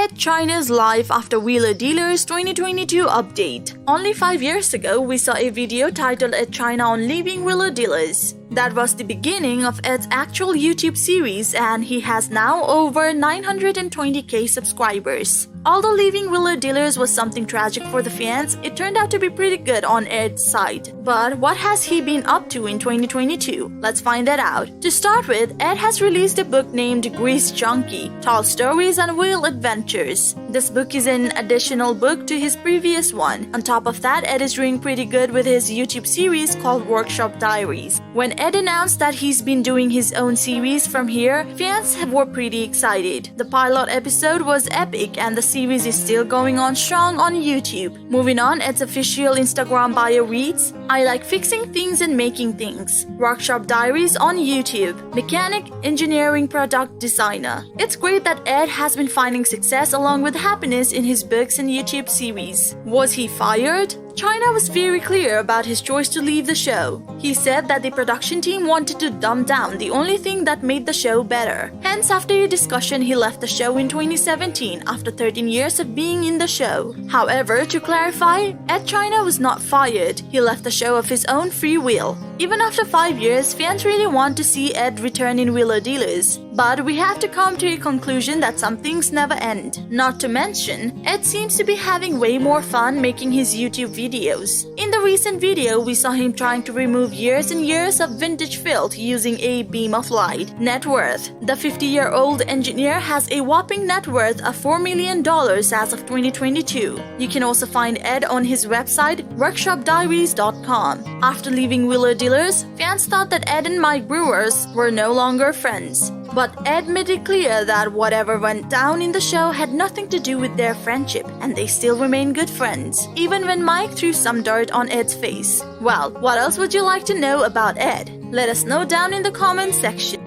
Ed China's life after Wheeler Dealers 2022 update. Only 5 years ago, we saw a video titled Ed China on leaving Wheeler Dealers. That was the beginning of Ed's actual YouTube series, and he has now over 920k subscribers. Although leaving Wheeler Dealers was something tragic for the fans, it turned out to be pretty good on Ed's side. But what has he been up to in 2022? Let's find that out. To start with, Ed has released a book named Grease Junkie, Tall Stories and Wheel Adventures. This book is an additional book to his previous one. On top of that, Ed is doing pretty good with his YouTube series called Workshop Diaries. When Ed announced that he's been doing his own series from here, fans were pretty excited. The pilot episode was epic and the series is still going on strong on YouTube. Moving on, Ed's official Instagram bio reads, "I like fixing things and making things. Workshop Diaries on YouTube. Mechanic, engineering, product designer." It's great that Ed has been finding success along with happiness in his books and YouTube series. Was he fired? China was very clear about his choice to leave the show. He said that the production team wanted to dumb down the only thing that made the show better. Hence, after a discussion, he left the show in 2017 after 13 years of being in the show. However, to clarify, Ed China was not fired. He left the show of his own free will. Even after 5 years, fans really want to see Ed return in Wheeler Dealers. But we have to come to a conclusion that some things never end. Not to mention, Ed seems to be having way more fun making his YouTube videos. In the recent video, we saw him trying to remove years and years of vintage filth using a beam of light. Net worth. The 50-year-old engineer has a whopping net worth of $4 million as of 2022. You can also find Ed on his website, workshopdiaries.com. After leaving Wheeler Dealers, fans thought that Ed and Mike Brewers were no longer friends. But Ed made it clear that whatever went down in the show had nothing to do with their friendship, and they still remain good friends, even when Mike threw some dirt on Ed's face. Well, what else would you like to know about Ed? Let us know down in the comments section.